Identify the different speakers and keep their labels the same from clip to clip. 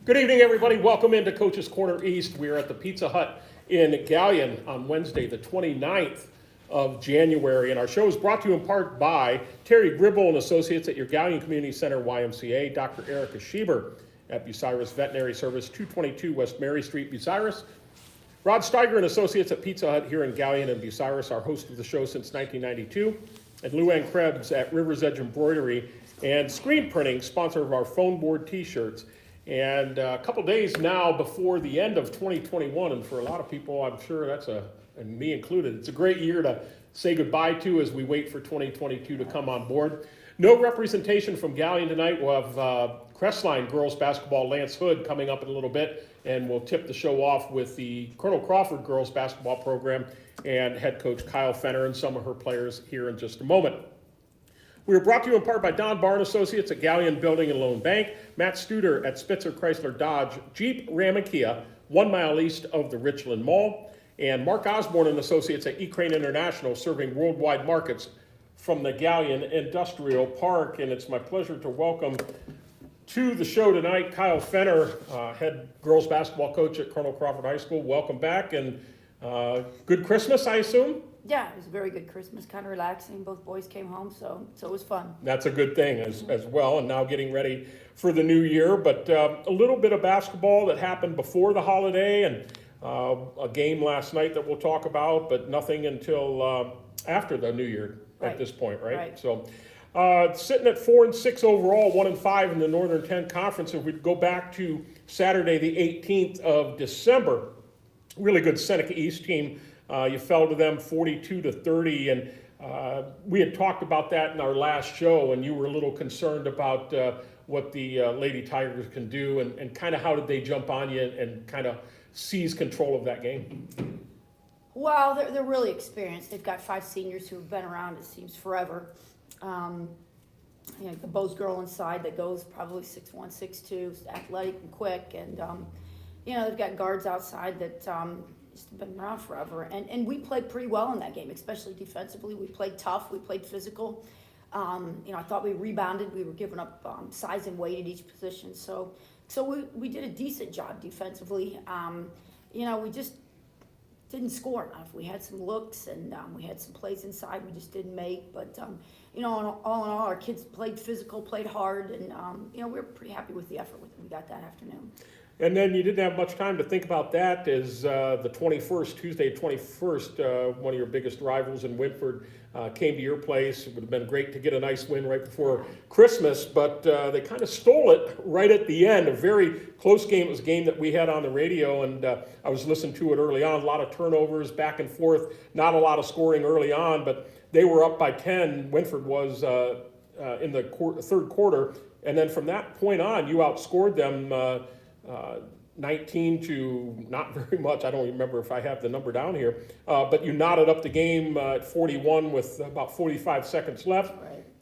Speaker 1: Good evening, everybody. Welcome into Coach's Corner East. We are at the Pizza Hut in Gallion on Wednesday, the 29th of January. And our show is brought to you in part by Terry Gribble and Associates at your Gallion Community Center, YMCA, Dr. Erica Schieber at Bucyrus Veterinary Service, 222 West Mary Street, Bucyrus. Rod Steiger and Associates at Pizza Hut here in Gallion and Bucyrus, our host of the show since 1992. And Luann Krebs at River's Edge Embroidery and Screen Printing, sponsor of our phone board t-shirts. And a couple days now before the end of 2021, and for a lot of people, I'm sure that's and me included, it's a great year to say goodbye to as we wait for 2022 to come on board. No representation from Gallion tonight. We'll have Crestline girls basketball Lance Hood coming up in a little bit, and we'll tip the show off with the Colonel Crawford girls basketball program and head coach Kyle Fenner and some of her players here in just a moment. We are brought to you in part by Don Barn Associates at Gallion Building and Loan Bank, Matt Studer at Spitzer Chrysler Dodge Jeep Ram and Kia, 1 mile east of the Richland Mall, and Mark Osborne and Associates at E-Crane International, serving worldwide markets from the Gallion Industrial Park. And it's my pleasure to welcome to the show tonight Kyle Fenner, head girls basketball coach at Colonel Crawford High School. Welcome back, and good Christmas, I assume?
Speaker 2: Yeah, it was a very good Christmas, kind of relaxing. Both boys came home, so it was fun.
Speaker 1: That's a good thing as well, and now getting ready for the new year. But a little bit of basketball that happened before the holiday, and a game last night that we'll talk about, but nothing until after the new year at this point, right? So sitting at 4-6 overall, 1-5 in the Northern 10 Conference. If we go back to Saturday, the 18th of December, really good Seneca East team. You fell to them 42-30, and we had talked about that in our last show, and you were a little concerned about what the Lady Tigers can do, and kind of how did they jump on you and kind of seize control of that game?
Speaker 2: Well, they're really experienced. They've got 5 seniors who have been around, it seems, forever. The Bose girl inside that goes probably 6'1", 6'2", athletic and quick, and they've got guards outside that just been around forever, and we played pretty well in that game, especially defensively. We played tough, we played physical. I thought we rebounded. We were giving up size and weight at each position, so we did a decent job defensively. We just didn't score enough. We had some looks, and we had some plays inside we just didn't make, but all in all, our kids played physical, played hard, and we were pretty happy with the effort we got that afternoon.
Speaker 1: And then you didn't have much time to think about that as the 21st, Tuesday 21st, one of your biggest rivals in Winford came to your place. It would have been great to get a nice win right before Christmas, but they kind of stole it right at the end. A very close game. It was a game that we had on the radio, and I was listening to it early on. A lot of turnovers, back and forth, not a lot of scoring early on, but they were up by 10. Winford was in the third quarter, and then from that point on, you outscored them 19 to not very much. I don't remember if I have the number down here, but you knotted up the game at 41 with about 45 seconds left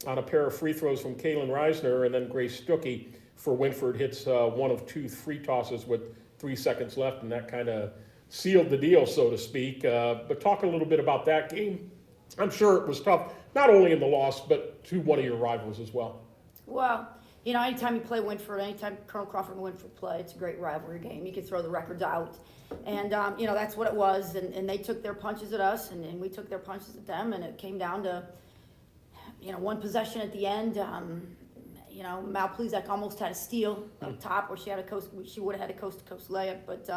Speaker 1: on a pair of free throws from Kaylin Reisner, and then Grace Stuckey for Winford hits one of 2 free tosses with 3 seconds left, and that kind of sealed the deal, so to speak. But talk a little bit about that game. I'm sure it was tough, not only in the loss, but to one of your rivals as well.
Speaker 2: Well, anytime you play Winford, anytime Colonel Crawford and Winford play, it's a great rivalry game. You can throw the records out. And, that's what it was. And they took their punches at us, and we took their punches at them. And it came down to, one possession at the end. Mal Plezak almost had a steal up top where she would have had a coast-to-coast layup. But,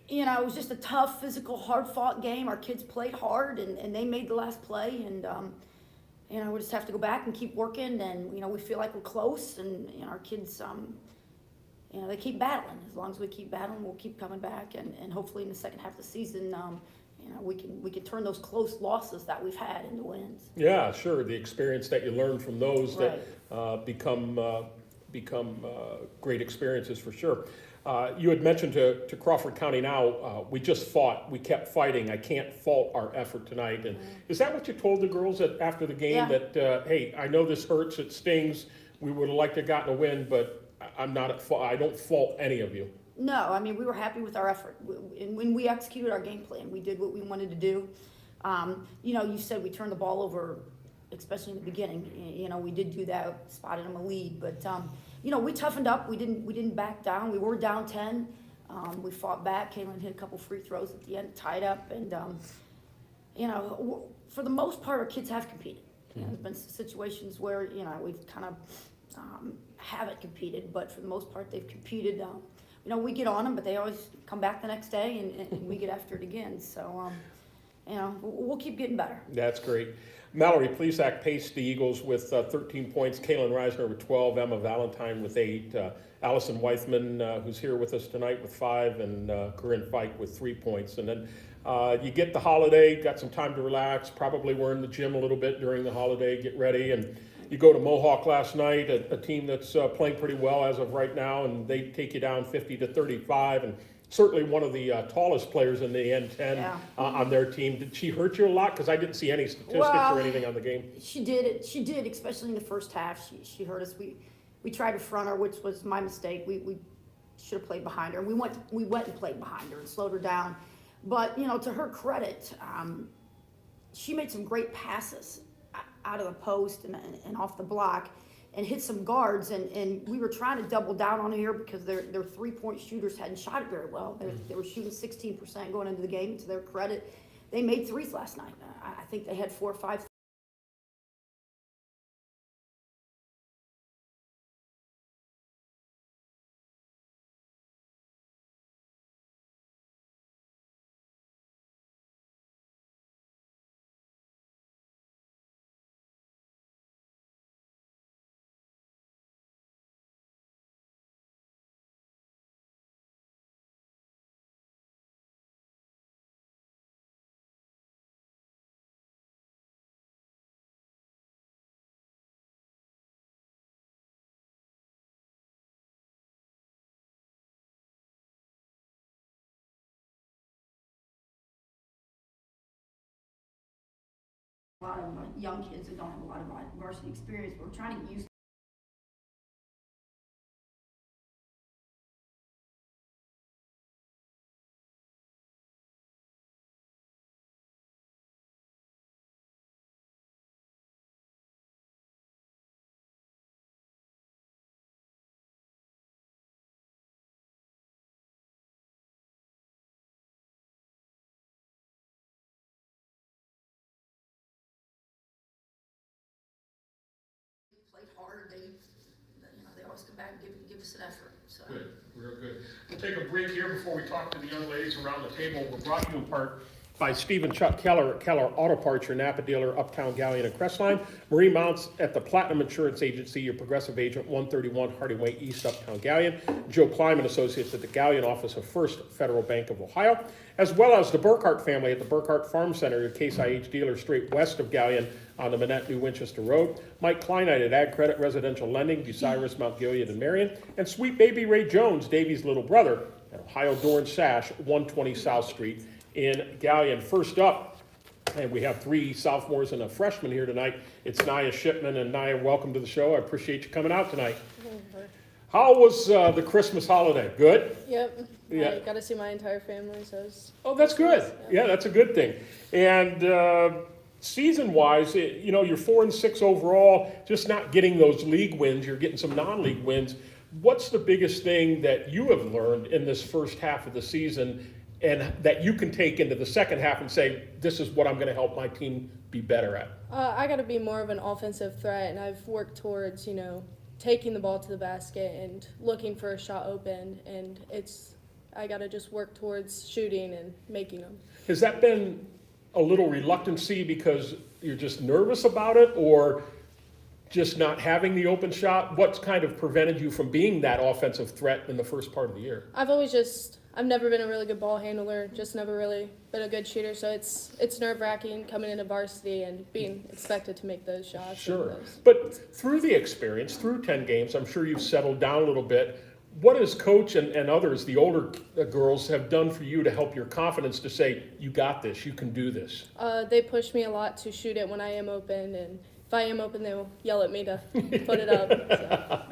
Speaker 2: it was just a tough, physical, hard-fought game. Our kids played hard, and they made the last play. And, we just have to go back and keep working, and, we feel like we're close, and, our kids, they keep battling. As long as we keep battling, we'll keep coming back, and hopefully in the second half of the season, we can turn those close losses that we've had into wins.
Speaker 1: Yeah, sure. The experience that you learn from those that become great experiences for sure. You had mentioned to Crawford County Now, we just fought, we kept fighting, I can't fault our effort tonight. And is that what you told the girls after the game, that, hey, I know this hurts, it stings, we would have liked to have gotten a win, but I'm not at fault, I don't fault any of you?
Speaker 2: No, we were happy with our effort. When we executed our game plan, we did what we wanted to do. You said we turned the ball over, especially in the beginning. We did do that, spotted them a lead, but we toughened up. We didn't back down. We were down 10. We fought back. Kaylin hit a couple free throws at the end, tied up, and for the most part, our kids have competed. There's been situations where we've kind of haven't competed, but for the most part, they've competed. We get on them, but they always come back the next day, and we get after it again. So, we'll keep getting better.
Speaker 1: That's great. Mallory Plesac paced the Eagles with 13 points. Kaylin Reisner with 12. Emma Valentine with 8. Allison Weithman, who's here with us tonight, with 5. And Corinne Fike with 3 points. And then you get the holiday, got some time to relax. Probably were in the gym a little bit during the holiday, get ready. And you go to Mohawk last night, a team that's playing pretty well as of right now, and they take you down 50-35. And certainly one of the tallest players in the N10 on their team. Did she hurt you a lot? Because I didn't see any statistics or anything on the game.
Speaker 2: She did, especially in the first half. She hurt us. We tried to front her, which was my mistake. We should have played behind her. We went and played behind her and slowed her down. But, to her credit, she made some great passes out of the post and off the block, and hit some guards, and we were trying to double down on here because their 3-point shooters hadn't shot it very well. They were shooting 16% going into the game. To their credit, they made threes last night. I think they had 4 or 5. A lot of young kids that don't have a lot of varsity experience. We're trying to get used played hard. They always come back and give us an effort. So.
Speaker 1: Good, real good. We'll take a break here before we talk to the young ladies around the table. We're brought to you in part by Steve and Chuck Keller at Keller Auto Parts, your Napa dealer, Uptown, Galleon, and Crestline. Marie Mounts at the Platinum Insurance Agency, your progressive agent, 131 Harding Way East, Uptown, Galleon. Joe Kleiman Associates at the Galleon office of First Federal Bank of Ohio, as well as the Burkhart family at the Burkhart Farm Center, your Case IH dealer straight west of Galleon on the Manette New Winchester Road. Mike Kleinite at Ag Credit Residential Lending, Bucyrus, Mount Gilead, and Marion. And sweet baby Ray Jones, Davy's little brother, at Ohio Door and Sash, 120 South Street in Galleon. First up, and we have 3 sophomores and a freshman here tonight. It's Naya Shipman, and Naya, welcome to the show. I appreciate you coming out tonight. How was the Christmas holiday? Good?
Speaker 3: Yep.
Speaker 1: Yeah.
Speaker 3: I got to see my entire family, so it's...
Speaker 1: Oh, that's good. Yeah, that's a good thing. And season-wise, you're 4-6 overall, just not getting those league wins. You're getting some non-league wins. What's the biggest thing that you have learned in this first half of the season and that you can take into the second half and say, this is what I'm going to help my team be better at?
Speaker 3: I got to be more of an offensive threat, and I've worked towards, taking the ball to the basket and looking for a shot open, and I got to just work towards shooting and making them.
Speaker 1: Has that been a little reluctancy because you're just nervous about it, or just not having the open shot? What's kind of prevented you from being that offensive threat in the first part of the year?
Speaker 3: I've never been a really good ball handler, just never really been a good shooter, so it's nerve-wracking coming into varsity and being expected to make those shots.
Speaker 1: Sure, but through the experience, through 10 games, I'm sure you've settled down a little bit. What has Coach and others, the older girls, have done for you to help your confidence to say, you got this, you can do this?
Speaker 3: They push me a lot to shoot it when I am open, and if I am open, they'll yell at me to put it up. So.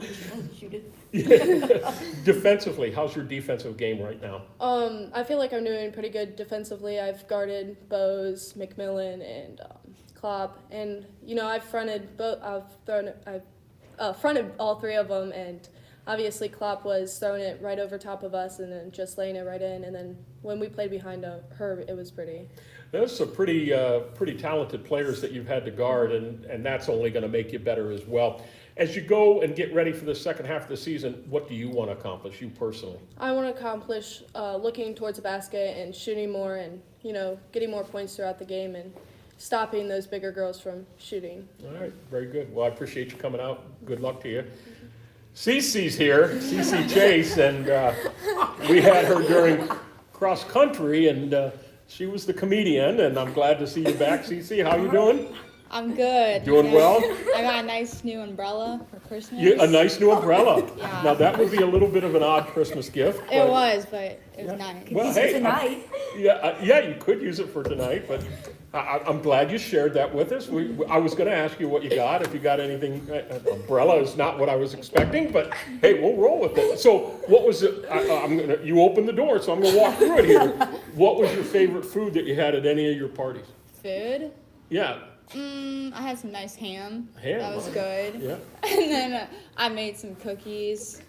Speaker 2: Shoot it.
Speaker 1: Defensively, how's your defensive game right now?
Speaker 3: I feel like I'm doing pretty good defensively. I've guarded Bose, McMillan, and Klopp, and I've fronted all 3 of them, and obviously Klopp was throwing it right over top of us and then just laying it right in. And then when we played behind her, it was pretty.
Speaker 1: There's some pretty talented players that you've had to guard, and that's only going to make you better as well. As you go and get ready for the second half of the season, what do you want to accomplish, you personally?
Speaker 3: I want to accomplish looking towards the basket and shooting more and, getting more points throughout the game and stopping those bigger girls from shooting.
Speaker 1: All right, very good. Well, I appreciate you coming out. Good luck to you. Cece's here, Cecelia Chase, and we had her during cross country, and she was the comedian, and I'm glad to see you back. Cece, how you doing?
Speaker 4: I'm good.
Speaker 1: Doing well?
Speaker 4: I got a nice new umbrella for Christmas.
Speaker 1: A nice new umbrella.
Speaker 4: Yeah.
Speaker 1: Now, that would be a little bit of an odd Christmas gift.
Speaker 4: It was, but it was nice.
Speaker 1: Well,
Speaker 2: Use it
Speaker 1: hey,
Speaker 2: tonight.
Speaker 1: yeah, you could use it for tonight, but I'm glad you shared that with us. I was going to ask you what you got, if you got anything. Umbrella is not what I was expecting, but hey, we'll roll with it. So what was it? You opened the door, so I'm going to walk through it here. What was your favorite food that you had at any of your parties?
Speaker 4: Food?
Speaker 1: Yeah.
Speaker 4: I had some nice ham.
Speaker 1: Ham,
Speaker 4: That was
Speaker 1: huh?
Speaker 4: good.
Speaker 1: Yeah.
Speaker 4: And then I made some cookies.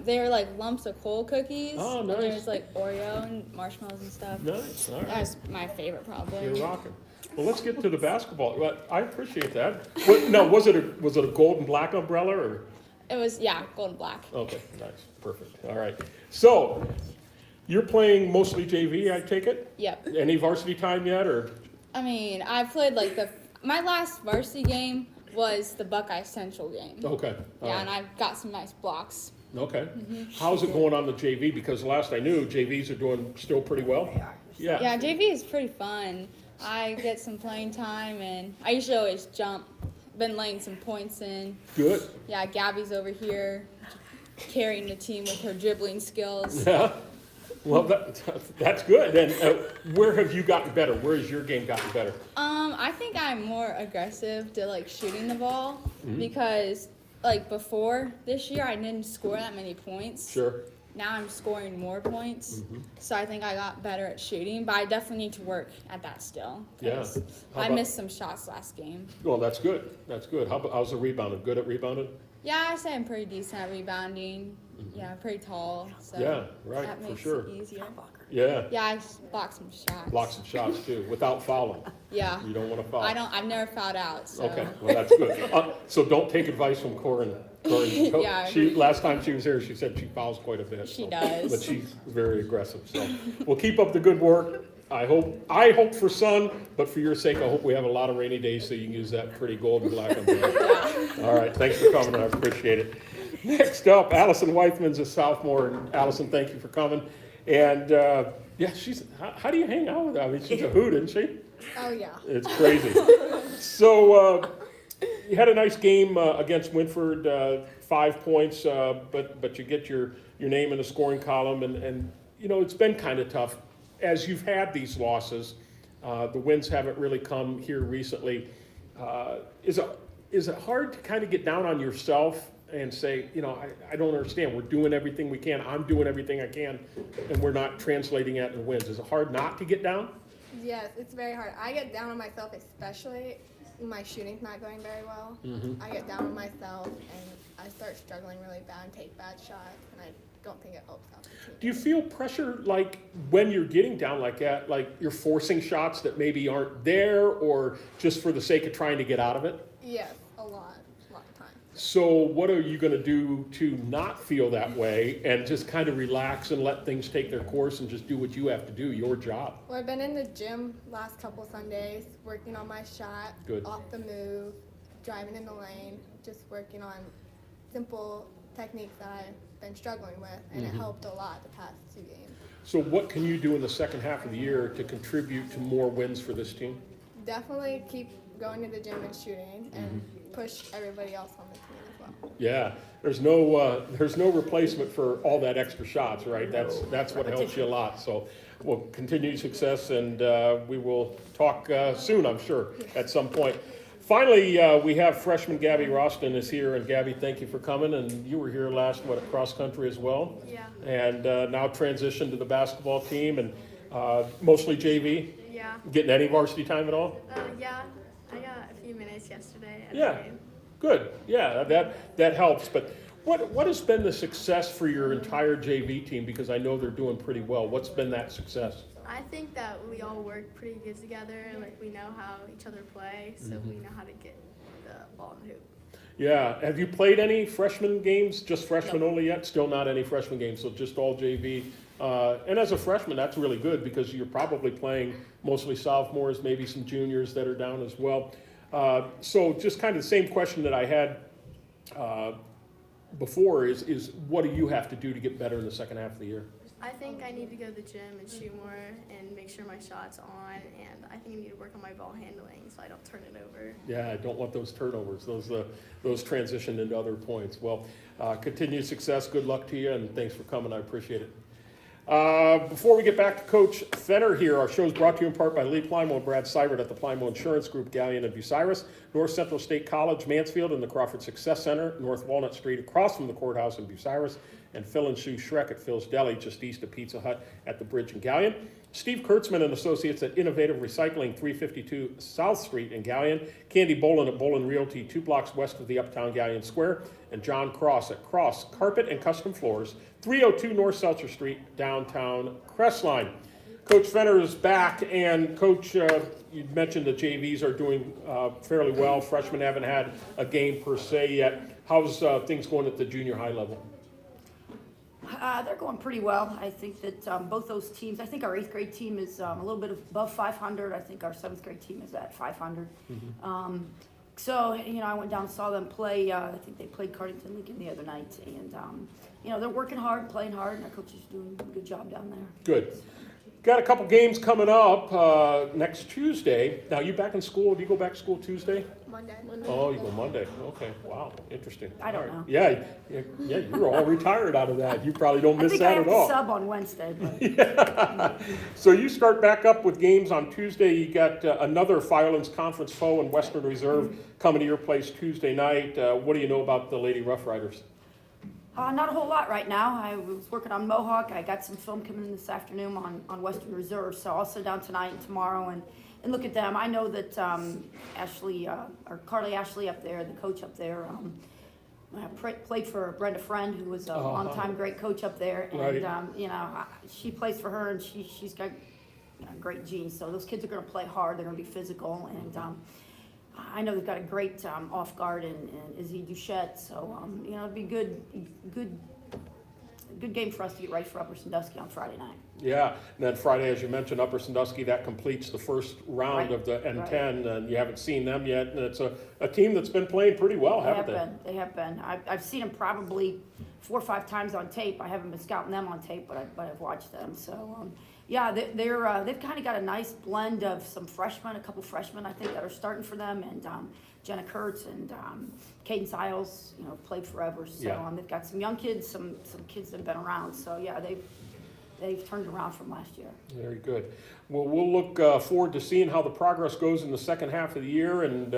Speaker 4: They were like lumps of coal cookies.
Speaker 1: Oh,
Speaker 4: And
Speaker 1: nice.
Speaker 4: there was like Oreo and marshmallows and stuff.
Speaker 1: Nice. All
Speaker 4: That
Speaker 1: right.
Speaker 4: was my favorite probably.
Speaker 1: You're rocking. Well, let's get to the basketball. Well, I appreciate that. Now, was it a gold and black umbrella or?
Speaker 4: It was, gold and black.
Speaker 1: Okay, nice, perfect. All right. So, you're playing mostly JV, I take it?
Speaker 4: Yep.
Speaker 1: Any varsity time yet, or?
Speaker 4: I mean, I played like my last varsity game was the Buckeye Central game.
Speaker 1: Okay. all
Speaker 4: Yeah,
Speaker 1: right.
Speaker 4: and I got some nice blocks.
Speaker 1: Okay. How's it going on the JV? Because last I knew, JVs are doing still pretty well. Yeah.
Speaker 4: Yeah, JV is pretty fun. I get some playing time, and I usually always jump. Been laying some points in.
Speaker 1: Good.
Speaker 4: Yeah, Gabby's over here carrying the team with her dribbling skills.
Speaker 1: Yeah. Well, that's good. And where have you gotten better? Where has your game gotten better?
Speaker 4: I think I'm more aggressive to like shooting the ball because like before this year I didn't score that many points.
Speaker 1: Sure.
Speaker 4: Now I'm scoring more points, so I think I got better at shooting, but I definitely need to work at that still. 'Cause
Speaker 1: Yeah. How
Speaker 4: I
Speaker 1: about-
Speaker 4: missed some shots last game.
Speaker 1: Well, that's good. That's good. How's the rebounding? Good at rebounding?
Speaker 4: Yeah, I say I'm pretty decent at rebounding. Yeah, pretty tall, so
Speaker 1: Yeah, right,
Speaker 4: that
Speaker 1: for
Speaker 4: makes
Speaker 1: sure.
Speaker 4: it easier.
Speaker 1: Yeah.
Speaker 4: Yeah, I block some shots.
Speaker 1: Blocks and shots too, without fouling.
Speaker 4: Yeah.
Speaker 1: You don't want to foul.
Speaker 4: I've never fouled out, so.
Speaker 1: Okay, well, that's good. So don't take advice from Corin.
Speaker 4: Yeah.
Speaker 1: Last time she was here, she said she fouls quite a bit.
Speaker 4: She
Speaker 1: so-
Speaker 4: does.
Speaker 1: But she's very aggressive, so we'll keep up the good work. I hope for sun, but for your sake, I hope we have a lot of rainy days so you can use that pretty gold and black umbrella. All right, thanks for coming, I appreciate it. Next up, Allison Weithman's a sophomore, and Allison, thank you for coming. And, yeah, how do you hang out with her? I mean, she's a hoot, isn't she?
Speaker 4: Oh, yeah.
Speaker 1: It's crazy. So, you had a nice game against Winford, 5 points, but you get your name in the scoring column, and it's been kind of tough. As you've had these losses, the wins haven't really come here recently. Is it hard to kind of get down on yourself and say, I don't understand. We're doing everything we can. I'm doing everything I can, and we're not translating that into wins. Is it hard not to get down?
Speaker 5: Yes, it's very hard. I get down on myself, especially when my shooting's not going very well. I get down on myself, and I start struggling really bad and take bad shots, and I don't think it helps out the team.
Speaker 1: Do you feel pressure, like, when you're getting down like that, like you're forcing shots that maybe aren't there, or just for the sake of trying to get out of it?
Speaker 5: Yes, a lot of times.
Speaker 1: So what are you going to do to not feel that way and just kind of relax and let things take their course and just do what you have to do, your job?
Speaker 5: Well, I've been in the gym last couple Sundays, working on my shot,
Speaker 1: Good.
Speaker 5: off the move, driving in the lane, just working on simple techniques that I've been struggling with, and it helped a lot the past 2 games.
Speaker 1: So what can you do in the second half of the year to contribute to more wins for this team?
Speaker 5: Definitely keep going to the gym and shooting, and push everybody else on the team as well.
Speaker 1: Yeah, there's no replacement for all that extra shots, right? That's what helps you a lot. So we'll continue success, and we will talk soon, I'm sure, at some point. Finally, we have freshman Gabby Roston is here, and Gabby, thank you for coming. And you were here last, cross country as well?
Speaker 6: Yeah.
Speaker 1: And now transitioned to the basketball team, and mostly JV.
Speaker 6: Yeah.
Speaker 1: Getting any varsity time at all?
Speaker 6: Yeah. I got a few minutes yesterday at
Speaker 1: Yeah.
Speaker 6: the game.
Speaker 1: Good. Yeah, that helps. But What has been the success for your entire JV team? Because I know they're doing pretty well. What's been that success?
Speaker 6: I think that we all work pretty good together. Like, we know how each other play, so we know how to get the ball in the hoop.
Speaker 1: Yeah. Have you played any freshman games? Just freshmen only yet? Still not any freshman games, so just all JV. And as a freshman, that's really good because you're probably playing mostly sophomores, maybe some juniors that are down as well. So just kind of the same question that I had before is what do you have to do to get better in the second half of the year?
Speaker 6: I think I need to go to the gym and shoot more and make sure my shot's on, and I think I need to work on my ball handling so I don't turn it over.
Speaker 1: Yeah, I don't want those turnovers. Those transition into other points. Well, continued success. Good luck to you, and thanks for coming. I appreciate it. Before we get back to Coach Fenner here, our show is brought to you in part by Lee Plimo and Brad Seibert at the Plimo Insurance Group, Gallion and Bucyrus, North Central State College, Mansfield, and the Crawford Success Center, North Walnut Street, across from the courthouse in Bucyrus, and Phil and Sue Schreck at Phil's Deli, just east of Pizza Hut at the Bridge in Gallion. Steve Kurtzman and Associates at Innovative Recycling, 352 South Street in Gallion. Candy Bolin at Bolin Realty, 2 blocks west of the Uptown Gallion Square. And John Cross at Cross Carpet and Custom Floors, 302 North Seltzer Street, downtown Crestline. Coach Fenner is back, and Coach, you mentioned the JVs are doing fairly well. Freshmen haven't had a game per se yet. How's things going at the junior high level?
Speaker 2: They're going pretty well. I think that both those teams, I think our 8th grade team is a little bit above 500. I think our 7th grade team is at 500. So, I went down and saw them play. I think they played Cardington Lincoln the other night. And, they're working hard, playing hard, and our coach is doing a good job down there.
Speaker 1: Good. Got a couple games coming up next Tuesday. Now, you back in school? Do you go back to school Tuesday?
Speaker 5: Monday.
Speaker 1: Oh, you go Monday. Okay. Wow. Interesting.
Speaker 2: I don't
Speaker 1: All right.
Speaker 2: know.
Speaker 1: Yeah, you're all retired out of that. You probably don't miss that at all.
Speaker 2: I think I have to sub on Wednesday. But
Speaker 1: So you start back up with games on Tuesday. You got another Firelands Conference foe in Western Reserve coming to your place Tuesday night. What do you know about the Lady Rough Riders?
Speaker 2: Not a whole lot right now. I was working on Mohawk. I got some film coming in this afternoon on Western Reserve, so I'll sit down tonight and tomorrow and look at them. I know that Ashley, or Carly Ashley up there, the coach up there, played for Brenda Friend, who was a longtime great coach up there. And,
Speaker 1: Right.
Speaker 2: she plays for her, and she's got great genes. So those kids are going to play hard. They're going to be physical. And I know they've got a great off guard in Izzy Duchette. So, it'll be good game for us to get ready for Upper Sandusky on Friday night.
Speaker 1: Yeah, and then Friday, as you mentioned, Upper Sandusky, that completes the first round
Speaker 2: Right.
Speaker 1: of the N10, and you haven't seen them yet. And it's a team that's been playing pretty well, haven't they?
Speaker 2: They have been. I've seen them probably 4 or 5 times on tape. I haven't been scouting them on tape, but I've watched them. So, they've kind of got a nice blend of some freshmen, a couple freshmen I think that are starting for them, and Jenna Kurtz and Cadence Isles, played forever. So
Speaker 1: Yeah.
Speaker 2: they've got some young kids, some kids that have been around. So yeah, they've turned around from last year.
Speaker 1: Very good. Well, we'll look forward to seeing how the progress goes in the second half of the year. And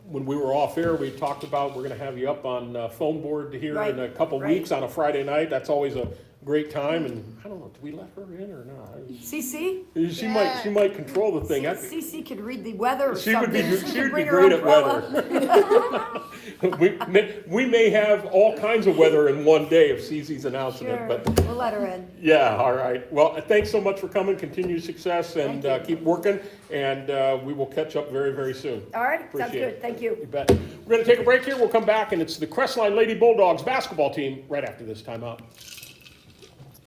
Speaker 1: when we were off air, we talked about we're going to have you up on phone board here
Speaker 2: Right.
Speaker 1: in a couple
Speaker 2: Right.
Speaker 1: weeks on a Friday night. That's always a great time. And I don't know, do we let her in or not?
Speaker 2: CC?
Speaker 1: She might control the thing.
Speaker 2: CC could read the weather or
Speaker 1: She would be
Speaker 2: something.
Speaker 1: she would be
Speaker 2: Bring her
Speaker 1: great at
Speaker 2: umbrella.
Speaker 1: weather. we may have all kinds of weather in one day if Cece's announcing
Speaker 2: Sure,
Speaker 1: it, but
Speaker 2: we'll let her in.
Speaker 1: yeah, all right. Well, thanks so much for coming. Continued success and
Speaker 2: Thank you.
Speaker 1: keep working. And we will catch up very, very soon.
Speaker 2: All right, sounds
Speaker 1: Appreciate
Speaker 2: good.
Speaker 1: it.
Speaker 2: Thank you.
Speaker 1: You bet. We're going to take a break here. We'll come back, and it's the Crestline Lady Bulldogs basketball team right after this timeout.